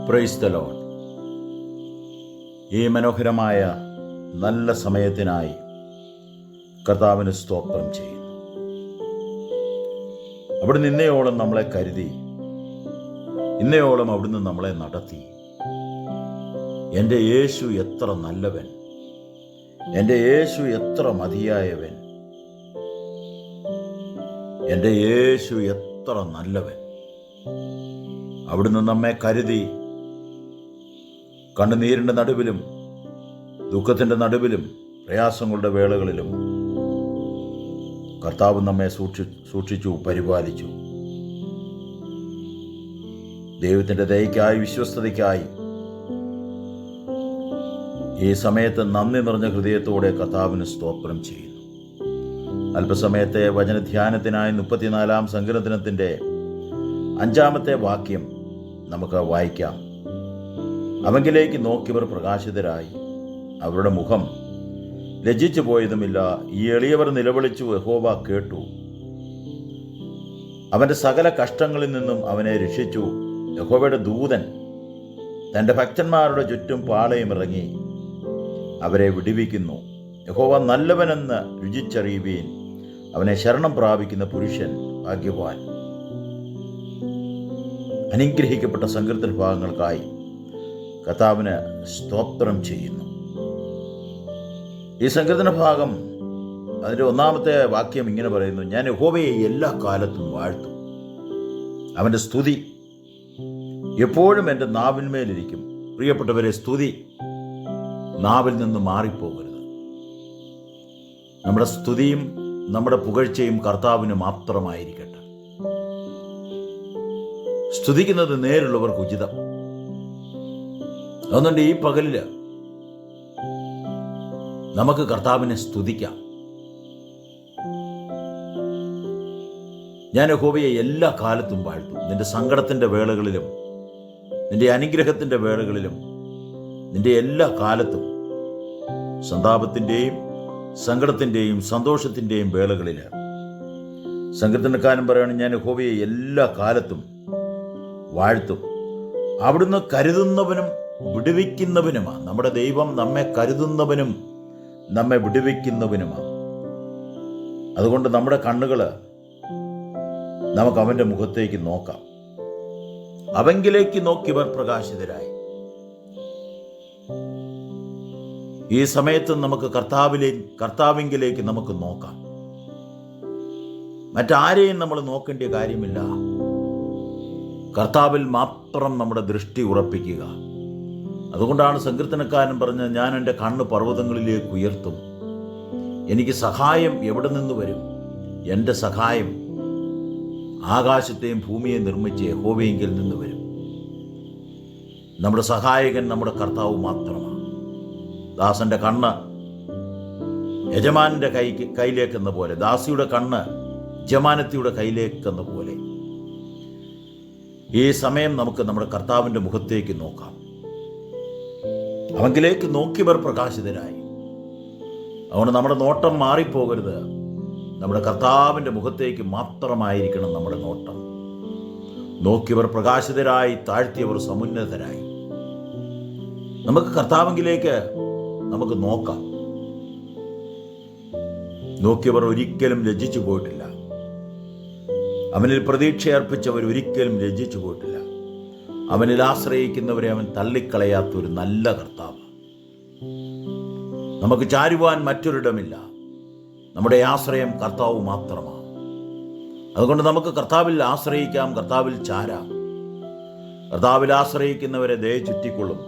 Praise the Lord. ഈ മനോഹരമായ നല്ല സമയത്തിനായി കർത്താവിന് സ്തോത്രം ചെയ്യുന്നു. അവിടുന്ന് ഇന്നയോളം നമ്മളെ കരുതി, ഇന്നയോളം അവിടുന്ന് നമ്മളെ നടത്തി. എൻ്റെ യേശു എത്ര നല്ലവൻ, എൻ്റെ യേശു എത്ര മതിയായവൻ, എൻ്റെ യേശു എത്ര നല്ലവൻ. അവിടുന്ന് നമ്മെ കരുതി. കണ്ണുനീരിൻ്റെ നടുവിലും ദുഃഖത്തിൻ്റെ നടുവിലും പ്രയാസങ്ങളുടെ വേളകളിലും കർത്താവ് നമ്മെ സൂക്ഷിച്ചു, പരിപാലിച്ചു. ദൈവത്തിൻ്റെ ദയയ്ക്കായി, വിശ്വസ്തതയ്ക്കായി ഈ സമയത്ത് നന്ദി നിറഞ്ഞ ഹൃദയത്തോടെ കർത്താവിന് സ്തോത്രം ചെയ്യുന്നു. അല്പസമയത്തെ വചനധ്യാനത്തിനായി 34-ാം സങ്കീർത്തനത്തിൻ്റെ 5-ാമത്തെ വാക്യം നമുക്ക് വായിക്കാം. അവങ്കിലേക്ക് നോക്കിയവർ പ്രകാശിതരായി, അവരുടെ മുഖം ലജ്ജിച്ചു പോയതുമില്ല. ഈ എളിയവർ നിലവിളിച്ചു, യഹോവ കേട്ടു. അവൻ്റെ സകല കഷ്ടങ്ങളിൽ നിന്നും അവനെ രക്ഷിച്ചു. യഹോവയുടെ ദൂതൻ തൻ്റെ ഭക്തന്മാരുടെ ചുറ്റും പാളയമിറങ്ങി അവരെ വിടുവിക്കുന്നു. യഹോവ നല്ലവനെന്ന് രുചിച്ചറിയുവീൻ, അവനെ ശരണം പ്രാപിക്കുന്ന പുരുഷൻ ഭാഗ്യവാൻ. അനുഗ്രഹിക്കപ്പെട്ട സങ്കീർത്തന ഭാഗങ്ങൾക്കായി കർത്താവിന് സ്തോത്രം ചെയ്യുന്നു. ഈ സങ്കീർത്തന ഭാഗം അതിൻ്റെ 1-ാമത്തെ വാക്യം ഇങ്ങനെ പറയുന്നു: ഞാൻ യഹോവയെ എല്ലാ കാലത്തും വാഴ്ത്തും. അവൻ്റെ സ്തുതി എപ്പോഴും എൻ്റെ നാവിന്മേലിരിക്കും. പ്രിയപ്പെട്ടവരെ, സ്തുതി നാവിൽ നിന്ന് മാറിപ്പോകരുത്. നമ്മുടെ സ്തുതിയും നമ്മുടെ പുകഴ്ചയും കർത്താവിന് മാത്രമായിരിക്കട്ടെ. സ്തുതിക്കുന്നത് നേരുള്ളവർക്ക് ഉചിതം. അതുകൊണ്ട് ഈ പകലില് നമുക്ക് കർത്താവിനെ സ്തുതിക്കാം. ഞാൻ യഹോവയെ എല്ലാ കാലത്തും വാഴ്ത്തും. നിന്റെ സങ്കടത്തിൻ്റെ വേളകളിലും നിന്റെ അനുഗ്രഹത്തിൻ്റെ വേളകളിലും നിന്റെ എല്ലാ കാലത്തും, സന്താപത്തിൻ്റെയും സങ്കടത്തിൻ്റെയും സന്തോഷത്തിൻ്റെയും വേളകളിൽ സങ്കീർത്തനക്കാരൻ പറയുകയാണ്, ഞാൻ യഹോവയെ എല്ലാ കാലത്തും വാഴ്ത്തും. അവിടുന്ന് കരുതുന്നവനും വിടുവിക്കുന്നവനുമാണ്. നമ്മുടെ ദൈവം നമ്മെ കരുതുന്നവനും നമ്മെ വിടുവിക്കുന്നവനുമാണ്. അതുകൊണ്ട് നമ്മുടെ കണ്ണുകൾ നമുക്ക് അവൻ്റെ മുഖത്തേക്ക് നോക്കാം. അവങ്കിലേക്ക് നോക്കിയവർ പ്രകാശിതരായി. ഈ സമയത്ത് നമുക്ക് കർത്താവിങ്കിലേക്ക് നമുക്ക് നോക്കാം. മറ്റാരെയും നമ്മൾ നോക്കേണ്ട കാര്യമില്ല. കർത്താവിൽ മാത്രം നമ്മുടെ ദൃഷ്ടി ഉറപ്പിക്കുക. അതുകൊണ്ടാണ് സങ്കീർത്തനക്കാരൻ പറഞ്ഞത്, ഞാൻ എൻ്റെ കണ്ണ് പർവ്വതങ്ങളിലേക്ക് ഉയർത്തും. എനിക്ക് സഹായം എവിടെ നിന്ന് വരും? എൻ്റെ സഹായം ആകാശത്തെയും ഭൂമിയെയും നിർമ്മിച്ച യഹോവയെങ്കിൽ നിന്ന് വരും. നമ്മുടെ സഹായകൻ നമ്മുടെ കർത്താവ് മാത്രമാണ്. ദാസന്റെ കണ്ണ് യജമാനന്റെ കയ്യിലേക്കെന്ന പോലെ, ദാസിയുടെ കണ്ണ് യജമാനത്തിയുടെ കയ്യിലേക്കെന്ന പോലെ ഈ സമയം നമുക്ക് നമ്മുടെ കർത്താവിൻ്റെ മുഖത്തേക്ക് നോക്കാം. അവങ്കിലേക്ക് നോക്കിയവർ പ്രകാശിതരായി. അതുകൊണ്ട് നമ്മുടെ നോട്ടം മാറിപ്പോകരുത്. നമ്മുടെ കർത്താവിൻ്റെ മുഖത്തേക്ക് മാത്രമായിരിക്കണം നമ്മുടെ നോട്ടം. നോക്കിയവർ പ്രകാശിതരായി, താഴ്ത്തിയവർ സമുന്നതരായി. നമുക്ക് കർത്താവിലേക്ക് നമുക്ക് നോക്കാം. നോക്കിയവർ ഒരിക്കലും ലജ്ജിച്ചു പോയിട്ടില്ല. അവനിൽ പ്രതീക്ഷയർപ്പിച്ചവർ ഒരിക്കലും ലജ്ജിച്ചു പോയിട്ടില്ല. അവനിൽ ആശ്രയിക്കുന്നവരെ അവൻ തള്ളിക്കളയാത്തൊരു നല്ല കർത്താവ്. നമുക്ക് ചാരുവാൻ മറ്റൊരിടമില്ല. നമ്മുടെ ആശ്രയം കർത്താവ് മാത്രമാണ്. അതുകൊണ്ട് നമുക്ക് കർത്താവിൽ ആശ്രയിക്കാം, കർത്താവിൽ ചാരാം. കർത്താവിൽ ആശ്രയിക്കുന്നവരെ ദയ ചുറ്റിക്കൊള്ളും.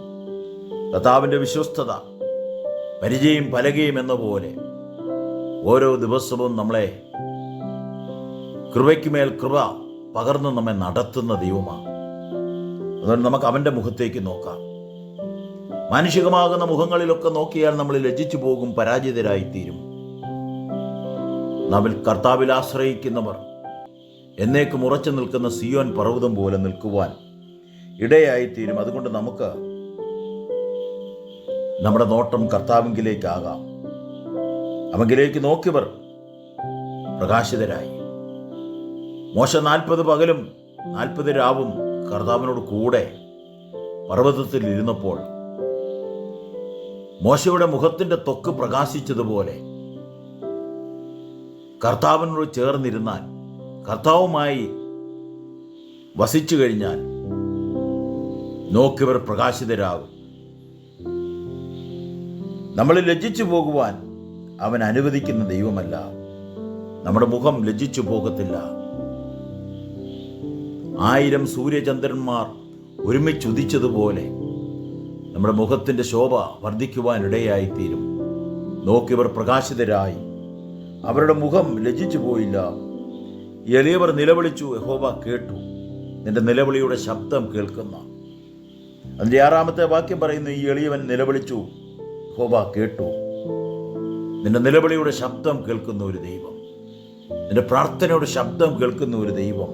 കർത്താവിൻ്റെ വിശ്വസ്തത പരിചയം പലകയും എന്ന പോലെ ഓരോ ദിവസവും നമ്മളെ കൃപയ്ക്കുമേൽ കൃപ പകർന്ന് നമ്മെ നടത്തുന്ന ദൈവമാണ്. അതുകൊണ്ട് നമുക്ക് അവൻ്റെ മുഖത്തേക്ക് നോക്കാം. മാനുഷികമാകുന്ന മുഖങ്ങളിലൊക്കെ നോക്കിയാൽ നമ്മൾ ലജ്ജിച്ചു പോകും, പരാജിതരായിത്തീരും. നമ്മിൽ കർത്താവിൽ ആശ്രയിക്കുന്നവർ എന്നേക്കും ഉറച്ചു നിൽക്കുന്ന സിയോൻ പർവ്വതം പോലെ നിൽക്കുവാൻ ഇടയായിത്തീരും. അതുകൊണ്ട് നമുക്ക് നമ്മുടെ നോട്ടം കർത്താവിങ്കിലേക്കാകാം. അവങ്കിലേക്ക് നോക്കിയവർ പ്രകാശിതരായി. മോശ 40 പകലും 40 രാവും കർത്താവിനോട് കൂടെ പർവ്വതത്തിൽ ഇരുന്നപ്പോൾ മോശയുടെ മുഖത്തിൻ്റെ ത്വക്ക് പ്രകാശിച്ചതുപോലെ കർത്താവിനോട് ചേർന്നിരുന്നാൽ, കർത്താവുമായി വസിച്ചു കഴിഞ്ഞാൽ നോക്കിയവർ പ്രകാശിതരാകും. നമ്മൾ ലജ്ജിച്ചു പോകുവാൻ അവൻ അനുവദിക്കുന്ന ദൈവമല്ല. നമ്മുടെ മുഖം ലജ്ജിച്ചു പോകത്തില്ല. 1000 സൂര്യചന്ദ്രന്മാർ ഒരുമിച്ചുദിച്ചതുപോലെ നമ്മുടെ മുഖത്തിൻ്റെ ശോഭ വർദ്ധിക്കുവാൻ ഇടയായിത്തീരും. നോക്കിയവർ പ്രകാശിതരായി, അവരുടെ മുഖം ലജ്ജിച്ചു പോയില്ല. എളിയവർ നിലവിളിച്ചു, യഹോവ കേട്ടു. നിന്റെ നിലവിളിയുടെ ശബ്ദം കേൾക്കുന്ന, അതിൻ്റെ 6-ാമത്തെ വാക്യം പറയുന്നു, ഈ എളിയവൻ നിലവിളിച്ചു, യഹോവ കേട്ടു. നിന്റെ നിലവിളിയുടെ ശബ്ദം കേൾക്കുന്ന ഒരു ദൈവം, നിന്റെ പ്രാർത്ഥനയുടെ ശബ്ദം കേൾക്കുന്ന ഒരു ദൈവം,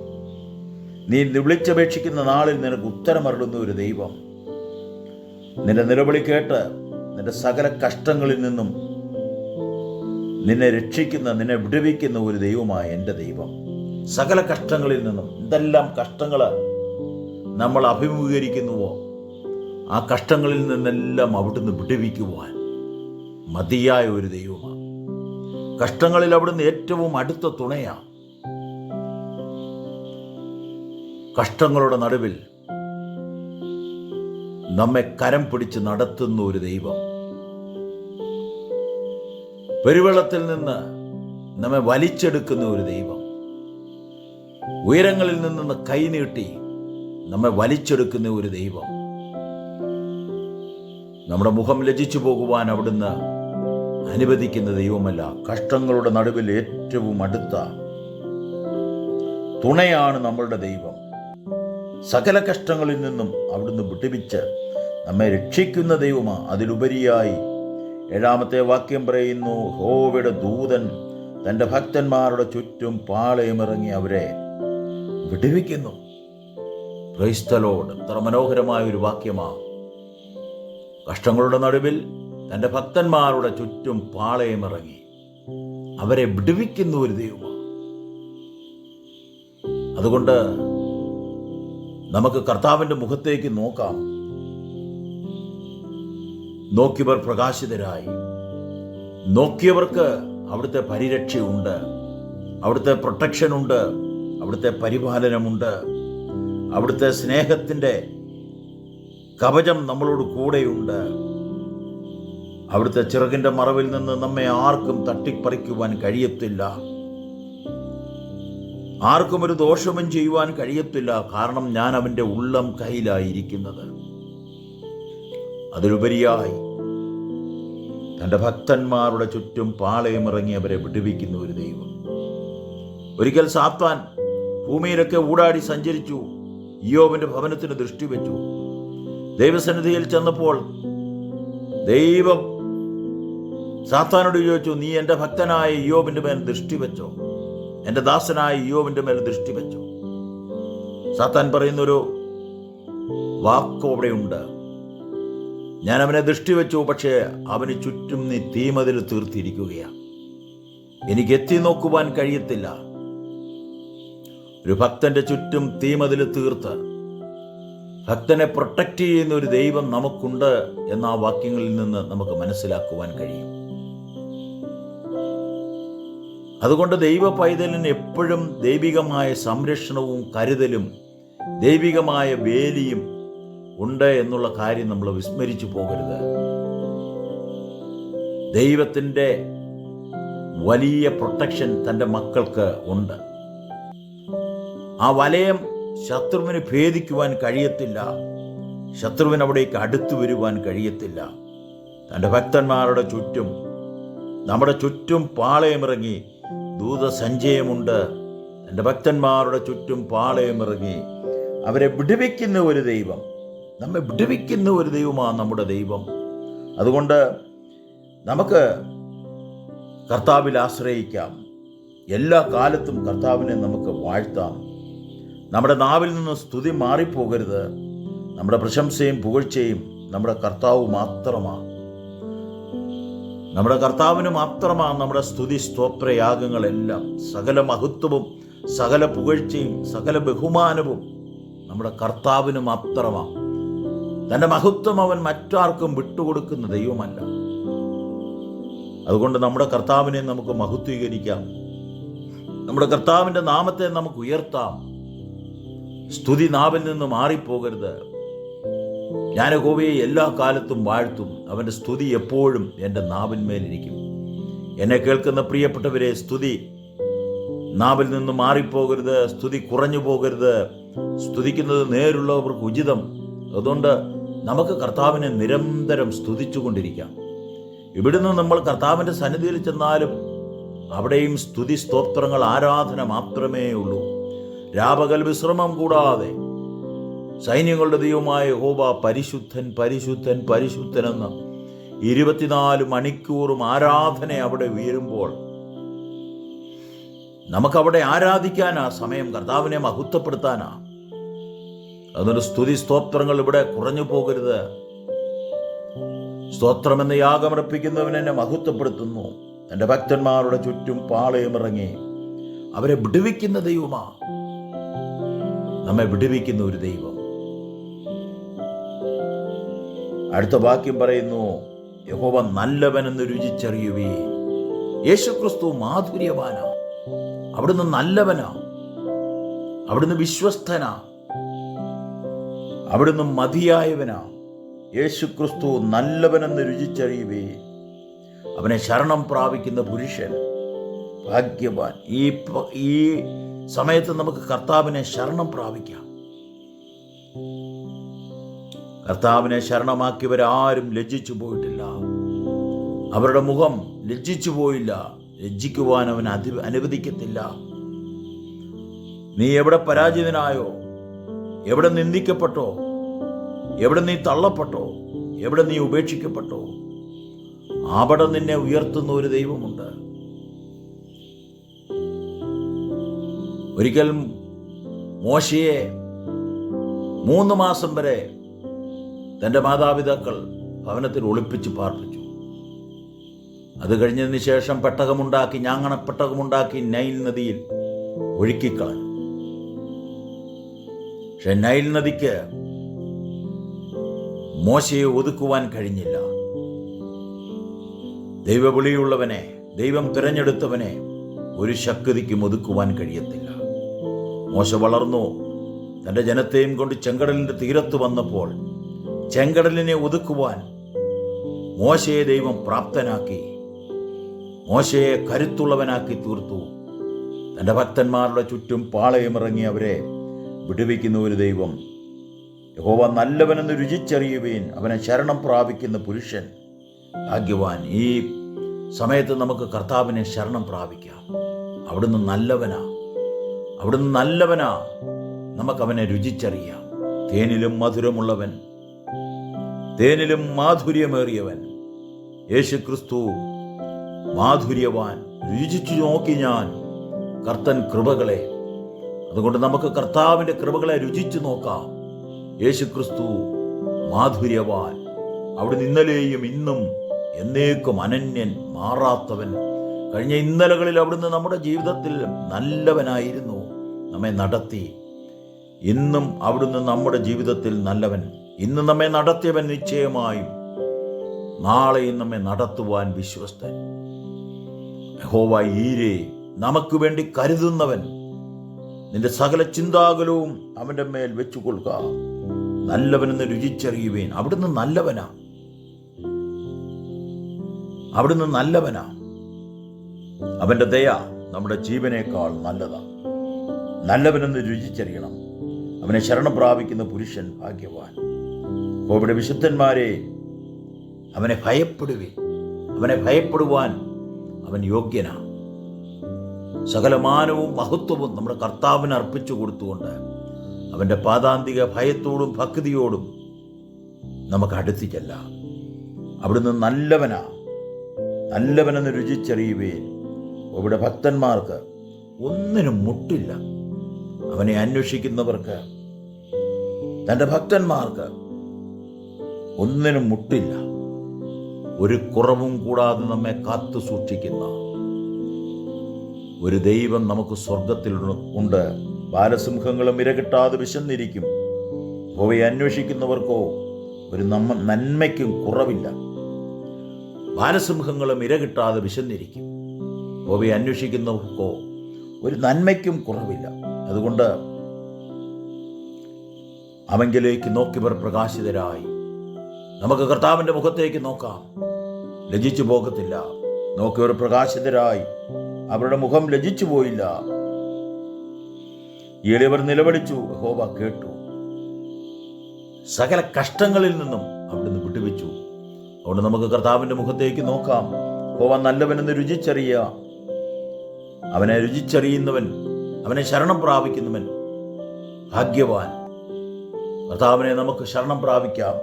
നീ വിളിച്ചപേക്ഷിക്കുന്ന നാളിൽ നിനക്ക് ഉത്തരമരുളുന്ന ഒരു ദൈവം, നിന്റെ നിലവിളി കേട്ട് നിന്റെ സകല കഷ്ടങ്ങളിൽ നിന്നും നിന്നെ രക്ഷിക്കുന്ന, നിന്നെ വിടുവിക്കുന്ന ഒരു ദൈവമായ എൻ്റെ ദൈവം. സകല കഷ്ടങ്ങളിൽ നിന്നും, എന്തെല്ലാം കഷ്ടങ്ങൾ നമ്മൾ അഭിമുഖീകരിക്കുന്നുവോ ആ കഷ്ടങ്ങളിൽ നിന്നെല്ലാം അവിടുന്ന് വിടുവിക്കുവാൻ മതിയായ ഒരു ദൈവമാണ്. കഷ്ടങ്ങളിൽ അവിടുന്ന് ഏറ്റവും അടുത്ത തുണയാണ്. കഷ്ടങ്ങളുടെ നടുവിൽ നമ്മെ കരം പിടിച്ച് നടത്തുന്ന ഒരു ദൈവം, പെരുവെള്ളത്തിൽ നിന്ന് നമ്മെ വലിച്ചെടുക്കുന്ന ഒരു ദൈവം, ഉയരങ്ങളിൽ നിന്ന് കൈനീട്ടി നമ്മെ വലിച്ചെടുക്കുന്ന ഒരു ദൈവം. നമ്മുടെ മുഖം ലജ്ജിച്ചു പോകുവാൻ അവിടുന്ന് അനുവദിക്കുന്ന ദൈവമല്ല. കഷ്ടങ്ങളുടെ നടുവിൽ ഏറ്റവും അടുത്ത തുണയാണ് നമ്മളുടെ ദൈവം. സകല കഷ്ടങ്ങളിൽ നിന്നും അവിടുന്ന് വിട്ടുപിച്ച് നമ്മെ രക്ഷിക്കുന്ന ദൈവമാണ്. അതിലുപരിയായി 7-ാമത്തെ വാക്യം പറയുന്നു, യഹോവയുടെ ദൂതൻ തൻ്റെ ഭക്തന്മാരുടെ ചുറ്റും പാളയമിറങ്ങി അവരെ വിടുവിക്കുന്നു. Praise the Lord. എത്ര മനോഹരമായ ഒരു വാക്യമാണ്. കഷ്ടങ്ങളുടെ നടുവിൽ തൻ്റെ ഭക്തന്മാരുടെ ചുറ്റും പാളയമിറങ്ങി അവരെ വിടുവിക്കുന്ന ഒരു ദൈവമാണ്. അതുകൊണ്ട് നമുക്ക് കർത്താവിൻ്റെ മുഖത്തേക്ക് നോക്കാം. നോക്കിയവർ പ്രകാശിതരായി. നോക്കിയവർക്ക് അവിടുത്തെ പരിരക്ഷയുണ്ട്, അവിടുത്തെ പ്രൊട്ടക്ഷനുണ്ട്, അവിടുത്തെ പരിപാലനമുണ്ട്, അവിടുത്തെ സ്നേഹത്തിൻ്റെ കവചം നമ്മളോട് കൂടെയുണ്ട്. അവിടുത്തെ ചിറകിൻ്റെ മറവിൽ നിന്ന് നമ്മെ ആർക്കും തട്ടിപ്പറിക്കുവാൻ കഴിയത്തില്ല. ആർക്കും ഒരു ദോഷവും ചെയ്യുവാൻ കഴിയത്തില്ല. കാരണം ഞാൻ അവൻ്റെ ഉള്ളം കയ്യിലായിരിക്കുന്നത്. അതിലുപരിയായി തൻ്റെ ഭക്തന്മാരുടെ ചുറ്റും പാളയമിറങ്ങി അവരെ വിടുവിക്കുന്ന ഒരു ദൈവം. ഒരിക്കൽ സാത്താൻ ഭൂമിയിലൊക്കെ ഊടാടി സഞ്ചരിച്ചു. ഇയ്യോബിന്റെ ഭവനത്തിന് ദൃഷ്ടി വെച്ചു. ദൈവസന്നിധിയിൽ ചെന്നപ്പോൾ ദൈവം സാത്താനോട് ചോദിച്ചു, നീ എൻ്റെ ഭക്തനായ ഇയ്യോബിന്റെ മേൽ ദൃഷ്ടി വെച്ചോ? എൻ്റെ ദാസനായ ഇയ്യോബിന്റെ മേൽ ദൃഷ്ടി വെച്ചോ? സാത്താൻ പറയുന്നൊരു വാക്ക് അവിടെയുണ്ട്, ഞാൻ അവനെ ദൃഷ്ടി വെച്ചു, പക്ഷേ അവന് ചുറ്റും നീ തീമതിൽ തീർത്തിരിക്കുകയാണ്. എനിക്ക് എത്തി നോക്കുവാൻ കഴിയത്തില്ല. ഒരു ഭക്തന്റെ ചുറ്റും തീമതിൽ തീർത്ത് ഭക്തനെ പ്രൊട്ടക്റ്റ് ചെയ്യുന്ന ഒരു ദൈവം നമുക്കുണ്ട് എന്ന ആ വാക്യങ്ങളിൽ നിന്ന് നമുക്ക് മനസ്സിലാക്കുവാൻ കഴിയും. അതുകൊണ്ട് ദൈവ പൈതലിന് എപ്പോഴും ദൈവികമായ സംരക്ഷണവും കരുതലും ദൈവികമായ വേലിയും ഉണ്ട് എന്നുള്ള കാര്യം നമ്മൾ വിസ്മരിച്ചു പോകരുത്. ദൈവത്തിൻ്റെ വലിയ പ്രൊട്ടക്ഷൻ തൻ്റെ മക്കൾക്ക് ഉണ്ട്. ആ വലയം ശത്രുവിന് ഭേദിക്കുവാൻ കഴിയത്തില്ല. ശത്രുവിന് അവിടേക്ക് അടുത്തു വരുവാൻ കഴിയത്തില്ല. തൻ്റെ ഭക്തന്മാരുടെ ചുറ്റും, നമ്മുടെ ചുറ്റും പാളയമിറങ്ങി ദൂതസഞ്ചയമുണ്ട്. തൻ്റെ ഭക്തന്മാരുടെ ചുറ്റും പാളയമിറങ്ങി അവരെ വിടുവിക്കുന്ന ഒരു ദൈവം, നമ്മെ വിടുവിക്കുന്ന ഒരു ദൈവമാണ് നമ്മുടെ ദൈവം. അതുകൊണ്ട് നമുക്ക് കർത്താവിൽ ആശ്രയിക്കാം. എല്ലാ കാലത്തും കർത്താവിനെ നമുക്ക് വാഴ്ത്താം. നമ്മുടെ നാവിൽ നിന്ന് സ്തുതി മാറിപ്പോകരുത്. നമ്മുടെ പ്രശംസയും പുകഴ്ചയും നമ്മുടെ കർത്താവ് മാത്രമാണ്. നമ്മുടെ കർത്താവിന് മാത്രമാണ് നമ്മുടെ സ്തുതി സ്തോത്രയാഗങ്ങളെല്ലാം. സകല മഹത്വവും സകല പുകഴ്ചയും സകല ബഹുമാനവും നമ്മുടെ കർത്താവിന് മാത്രമാണ്. തൻ്റെ മഹത്വം അവൻ മറ്റാർക്കും വിട്ടുകൊടുക്കുന്ന ദൈവമല്ല. അതുകൊണ്ട് നമ്മുടെ കർത്താവിനെ നമുക്ക് മഹത്വീകരിക്കാം. നമ്മുടെ കർത്താവിൻ്റെ നാമത്തെ നമുക്ക് ഉയർത്താം. സ്തുതി നാവിൽ നിന്ന് മാറിപ്പോകരുത്. ഞാൻ യഹോവയെ എല്ലാ കാലത്തും വാഴ്ത്തും. അവൻ്റെ സ്തുതി എപ്പോഴും എൻ്റെ നാവിന്മേലിരിക്കും. എന്നെ കേൾക്കുന്ന പ്രിയപ്പെട്ടവരെ, സ്തുതി നാവിൽ നിന്ന് മാറിപ്പോകരുത്. സ്തുതി കുറഞ്ഞു പോകരുത്. സ്തുതിക്കുന്നത് നേരുള്ളവർക്ക് ഉചിതം. അതുകൊണ്ട് നമുക്ക് കർത്താവിനെ നിരന്തരം സ്തുതിച്ചുകൊണ്ടിരിക്കാം. ഇവിടുന്ന് നമ്മൾ കർത്താവിൻ്റെ സന്നിധിയിൽ ചെന്നാലും അവിടെയും സ്തുതി സ്തോത്രങ്ങൾ, ആരാധന മാത്രമേ ഉള്ളൂ. രാപകൽ വിശ്രമം കൂടാതെ സൈന്യങ്ങളുടെ ദൈവമായ യഹോവ പരിശുദ്ധൻ പരിശുദ്ധൻ പരിശുദ്ധൻ എന്ന് 24 മണിക്കൂറും ആരാധന അവിടെ ഉയരുമ്പോൾ നമുക്കവിടെ ആരാധിക്കാനാ സമയം, കർത്താവിനെ മഹത്വപ്പെടുത്താനാ. അതൊരു സ്തുതി സ്തോത്രങ്ങൾ ഇവിടെ കുറഞ്ഞു പോകരുത്. സ്തോത്രമെന്ന യാഗമർപ്പിക്കുന്നവൻ എന്നെ മഹത്വപ്പെടുത്തുന്നു. എൻ്റെ ഭക്തന്മാരുടെ ചുറ്റും പാളയമിറങ്ങി അവരെ വിടുവിക്കുന്ന ദൈവമാ. നമ്മെ വിടുവിക്കുന്ന ഒരു ദൈവം. അടുത്ത വാക്യം പറയുന്നു, യഹോവ നല്ലവനെന്ന് രുചിച്ചറിയുവേ. യേശുക്രിസ്തു മാധുര്യവാനാ. അവിടുന്ന് നല്ലവനാ. അവിടുന്ന് വിശ്വസ്തനാ. അവിടുന്ന് മതിയായവനാ. യേശുക്രിസ്തു നല്ലവനെന്ന് രുചിച്ചറിയുവേ. അവനെ ശരണം പ്രാപിക്കുന്ന പുരുഷൻ ഭാഗ്യവാൻ. ഈ സമയത്ത് നമുക്ക് കർത്താവിനെ ശരണം പ്രാപിക്കാം. കർത്താവിനെ ശരണമാക്കിയവരാരും ലജ്ജിച്ചു പോയിട്ടില്ല. അവരുടെ മുഖം ലജ്ജിച്ചു പോയില്ല. ലജ്ജിക്കുവാൻ അവൻ അനുവദിക്കത്തില്ല. നീ എവിടെ പരാജിതനായോ, എവിടെ നിന്ദിക്കപ്പെട്ടോ, എവിടെ നീ തള്ളപ്പെട്ടോ, എവിടെ നീ ഉപേക്ഷിക്കപ്പെട്ടോ, അവിടെ നിന്നെ ഉയർത്തുന്ന ഒരു ദൈവമുണ്ട്. ഒരിക്കൽ മോശയെ 3 മാസം വരെ തൻ്റെ മാതാപിതാക്കൾ ഭവനത്തിൽ ഒളിപ്പിച്ച് പാർപ്പിച്ചു. അത് കഴിഞ്ഞതിന് ശേഷം പെട്ടകമുണ്ടാക്കി, ഞാങ്ങണപ്പെട്ടകമുണ്ടാക്കി നൈൽ നദിയിൽ ഒഴുക്കിക്കളഞ്ഞു. പക്ഷെ നൈൽ നദിക്ക് മോശയെ ഒതുക്കുവാൻ കഴിഞ്ഞില്ല. ദൈവവിളിയുള്ളവനെ, ദൈവം തിരഞ്ഞെടുത്തവനെ ഒരു ശക്തിക്കും ഒതുക്കുവാൻ കഴിയത്തില്ല. മോശ വളർന്നു തൻ്റെ ജനത്തെയും കൊണ്ട് ചെങ്കടലിൻ്റെ തീരത്ത് വന്നപ്പോൾ ചെങ്കടലിനെ ഒതുക്കുവാൻ മോശയെ ദൈവം പ്രാപ്തനാക്കി. മോശയെ കരുത്തുള്ളവനാക്കി തീർത്തു. തൻ്റെ ഭക്തന്മാരുടെ ചുറ്റും പാളയമിറങ്ങി അവരെ വിടുവിക്കുന്ന ഒരു ദൈവം. യഹോവ നല്ലവനെന്ന് രുചിച്ചറിയുവേൻ. അവനെ ശരണം പ്രാപിക്കുന്ന പുരുഷൻ ഭാഗ്യവാൻ. ഈ സമയത്ത് നമുക്ക് കർത്താവിനെ ശരണം പ്രാപിക്കാം. അവിടുന്ന് നല്ലവനാ. അവിടുന്ന് നല്ലവനാ. നമുക്കവനെ രുചിച്ചറിയാം. തേനിലും മധുരമുള്ളവൻ, തേനിലും മാധുര്യമേറിയവൻ യേശുക്രിസ്തു മാധുര്യവാൻ. രുചിച്ചു നോക്കി ഞാൻ കർത്തൻ കൃപകളെ. അതുകൊണ്ട് നമുക്ക് കർത്താവിൻ്റെ കൃപകളെ രുചിച്ചു നോക്കാം. യേശുക്രിസ്തു മാധുര്യവാൻ. അവിടുന്ന് ഇന്നലെയും ഇന്നും എന്നേക്കും അനന്യൻ, മാറാത്തവൻ. കഴിഞ്ഞ ഇന്നലകളിൽ അവിടുന്ന് നമ്മുടെ ജീവിതത്തിൽ നല്ലവനായിരുന്നു, നമ്മെ നടത്തി. ഇന്നും അവിടുന്ന് നമ്മുടെ ജീവിതത്തിൽ നല്ലവൻ. ഇന്ന് നമ്മെ നടത്തിയവൻ നിശ്ചയമായും നാളെയും നമ്മെ നടത്തുവാൻ വിശ്വസ്തൻ. യഹോവ ഈരേ, നമുക്ക് വേണ്ടി കരുതുന്നവൻ. നിന്റെ സകല ചിന്താകുലവും അവൻ്റെ മേൽ വെച്ചുകൊള്ളുക. നല്ലവനെന്ന് രുചിച്ചറിയുവേൻ. അവിടുന്ന് നല്ലവനാ. അവിടുന്ന് നല്ലവനാ. അവൻ്റെ ദയ നമ്മുടെ ജീവനേക്കാൾ നല്ലതാ. നല്ലവനെന്ന് രുചിച്ചറിയണം. അവനെ ശരണം പ്രാപിക്കുന്ന പുരുഷൻ ഭാഗ്യവാൻ. ഇവിടെ വിശുദ്ധന്മാരെ, അവനെ ഭയപ്പെടുവേ. അവനെ ഭയപ്പെടുവാൻ അവൻ യോഗ്യനാ. സകല മാനവും മഹത്വവും നമ്മുടെ കർത്താവിന് അർപ്പിച്ചു കൊടുത്തുകൊണ്ട് അവൻ്റെ പാദാന്തിക ഭയത്തോടും ഭക്തിയോടും നമുക്ക് അടുത്തിച്ചല്ല. അവിടുന്ന് നല്ലവനാ. നല്ലവനെന്ന് രുചിച്ചറിയുവേ. ഇവിടെ ഭക്തന്മാർക്ക് ഒന്നിനും മുട്ടില്ല. അവനെ അന്വേഷിക്കുന്നവർക്ക്, തൻ്റെ ഭക്തന്മാർക്ക് ഒന്നിനും മുട്ടില്ല. ഒരു കുറവും കൂടാതെ നമ്മെ കാത്തു സൂക്ഷിക്കുന്ന ഒരു ദൈവം നമുക്ക് സ്വർഗത്തിൽ ഉണ്ട്. ബാലസിംഹങ്ങളും ഇരകിട്ടാതെ വിശന്നിരിക്കും. അവയെ അന്വേഷിക്കുന്നവർക്കോ ഒരു നന്മയ്ക്കും കുറവില്ല. ബാലസിംഹങ്ങളും ഇര കിട്ടാതെ വിശന്നിരിക്കും. യഹോവയെ അന്വേഷിക്കുന്നവർക്കോ ഒരു നന്മയ്ക്കും കുറവില്ല. അതുകൊണ്ട് അവങ്കിലേക്ക് നോക്കിയവർ പ്രകാശിതരായി. നമുക്ക് കർത്താവിൻ്റെ മുഖത്തേക്ക് നോക്കാം, ലജ്ജിച്ചു പോകത്തില്ല. നോക്കിയവർ പ്രകാശിതരായി, അവരുടെ മുഖം ലജ്ജിച്ചു പോയില്ല. എളിയവർ നിലവിളിച്ചു, യഹോവ കേട്ടു. സകല കഷ്ടങ്ങളിൽ നിന്നും അവിടുന്ന് വിട്ടുവെച്ചു. അതുകൊണ്ട് നമുക്ക് കർത്താവിൻ്റെ മുഖത്തേക്ക് നോക്കാം. യഹോവ നല്ലവനെന്ന് രുചിച്ചറിയുക. അവനെ രുചിച്ചറിയുന്നവൻ, അവനെ ശരണം പ്രാപിക്കുന്നവൻ ഭാഗ്യവാൻ. കർത്താവിനെ നമുക്ക് ശരണം പ്രാപിക്കാം.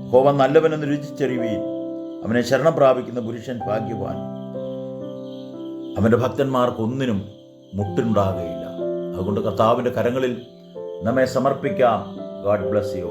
യഹോവ നല്ലവനെന്ന് രുചിച്ചറിയുകയും അവനെ ശരണം പ്രാപിക്കുന്ന പുരുഷൻ ഭാഗ്യവാൻ. അവൻ്റെ ഭക്തന്മാർക്കൊന്നിനും മുട്ടുണ്ടാകുകയില്ല. അതുകൊണ്ട് കർത്താവിൻ്റെ കരങ്ങളിൽ നമ്മെ സമർപ്പിക്കാം. God bless you.